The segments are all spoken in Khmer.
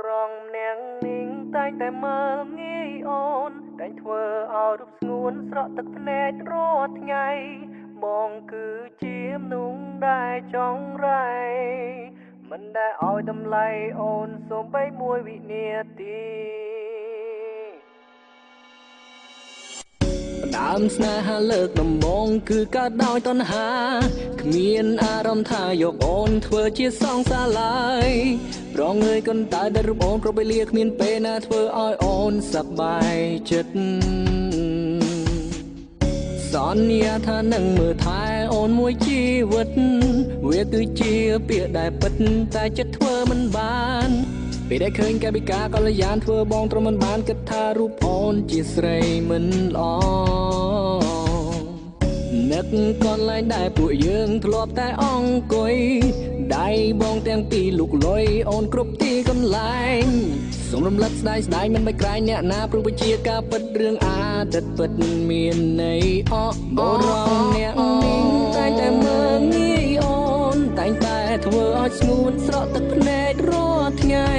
រងនាងនាងតែងតែមើលងាយអូនតែងធ្វើឲ្យរូបស្ងួនស្រក់ទឹកភ្នែករាល់ថ្ងៃបងគឺជាមនុស្សដែលចង់រៃមិនដែលឲ្យតម្លៃអូនសូម្បីមួយវិនាទីដើមស្នេហាលើកដំបូងគឺកើតដោយតណ្ហាគ្មានអារម្មណ៍ថាយកអូនធ្វើជាសងសាឡើយប្រងើយកន្តើដែលរូបអូនគ្រប់វេលាគ្មានពេលណាធ្វើឲ្យអូនសប្បាយចិត្តសន្យាថានឹងមើលថែអូនមួយជីវិតវាគឺជាពាក្យដែលពិតតែចិត្តធ្វើមិនបានពេលដែលឃើញកាយវិការកល្យានធ្វើបងទ្រាំមិនបានគិតថារូបអូនជាស្រីមិនល្អនឹកកន្លែងដែលពួកយើងធ្លាប់តែអង្គុយដៃបងទាំងពីរលុកលុយអូនគ្រប់ទីកន្លែងសូមរំលឹកស្ដាយស្ដាយមិនបាច់ក្រែងអ្នកណាព្រោះវាជាការពិតរឿងអតីតពិតមានន័យអបរំអ្នកនាងតែងតែមើលងាយអូនតែងតែធ្វើឲ្យស្ងួនស្រក់ទឹកភ្នែករាល់ថ្ងៃ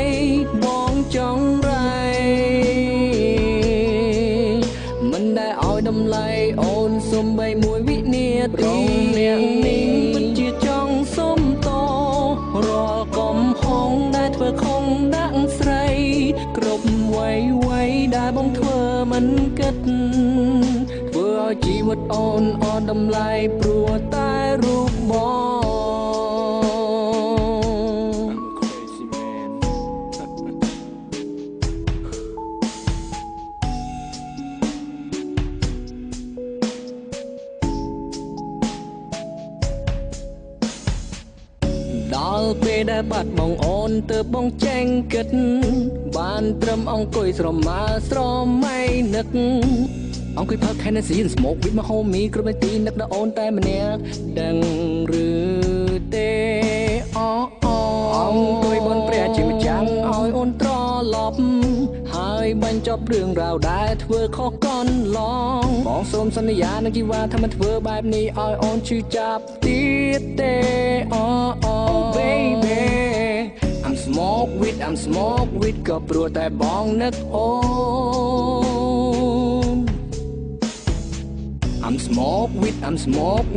បងចង់រៃមិនដែលឲ្យតម្លៃអូនសូម្បីមួយវិនាទីអ្នកនាងពិតជាចង់សុំតរាល់កំហុសដែលធ្វើខុសដាក់ស្រីគ្រប់វ័យដែលបងធ្វើមិនគិតធ្វើឲ្យជីវិតអូនអត់តម្លៃព្រោះតែរូបបងដល់ពេលដែលបាត់បងអូនទើបបងចេញគិតបានត្រឹមអង្គុយស្រមើស្រមៃនឹកអង្គុយផឹក Hennessy and smoke with my homie គ្រប់នាទីនឹកដល់អូនតែម្នាក់ដឹងឬទេអង្គុយបនព្រះជាម្ចាំងឲ្យអូនត្រឡប់ហើយបញ្ចប់រឿងរ៉ាវដែលធ្វើខុសកន្លងបងសូមសន្យានឹងជីវ៉ាថាមិនធ្វើបែបនេះឲ្យអូនឈឺចាប់ទៀតទេbaby I'm smoke with ក៏ព្រោះតែបងនឹកអូន I'm smoke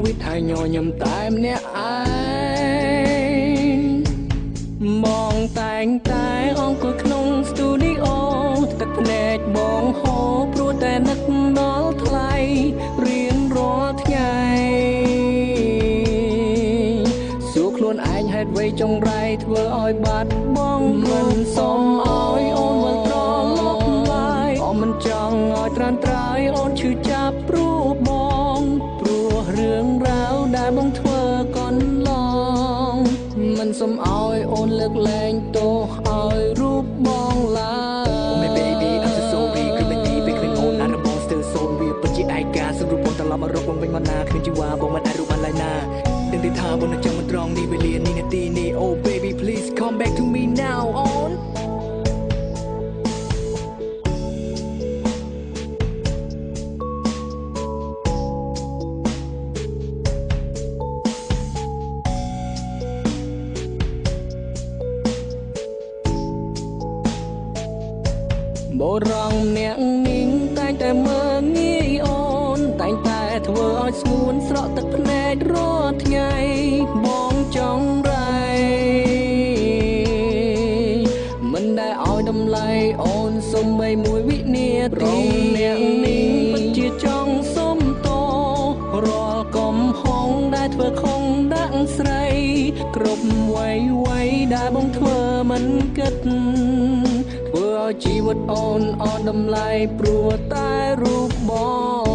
with ហើយញញឹមតែម្នាក់ឯងបងតែងតែអង្គុយក្នុងស្ទូឌីអូទឹកភ្នែកបងហូរព្រោះតែនឹកដល់ថ្លៃរៀងរាល់ថ្ងៃសួរខ្លួនឯងហេតុអ្វីចង់រៃធ្វើឲ្យបាត់បងមិនសុំឲ្យអូនវិលត្រឡប់ឡើយអូនមិនចង់ឲ្យត្រានត្រើយអូនឈឺចាប់ព្រោះបងព្រោះរឿងរ៉ាវដែលបងធ្វើកន្លងមិនសុំឲ្យអូនលើកលែងទោសឲ្យរូបបងឡើយ Oh my baby I'm so sorry គឺមិនទីពេលគ្មានអូនណាស់បង still so real ពិតជាឯកាសរុបបងត្រឡប់មករកបងវិញមកណាគ្មានជីវ៉ាបងមិនអាចរូបបានឡើយណាដឹងទេថាបងនៅចាំមិនត្រង់នេះវេលានេះនាទីនេះ Oh baby please come back to me now onបរងអ្នកនាងតែងតែមើលងាយអូនតែងតែធ្វើឲ្យស្ងួនស្រក់ទឹកភ្នែករាល់ថ្ងៃបងចង់រៃមិនដែលឲ្យតម្លៃអូនសូម្បីមួយវិនាទីអ្នកនាងពិតជាចង់សុំតរាល់កំហុសដែលធ្វើខុសដាក់ស្រីគ្រប់វ័យដែលបងធ្វើមិនគិតធ្វើឲ្យជីវិតអូនអត់តម្លៃព្រោះតែរូបបង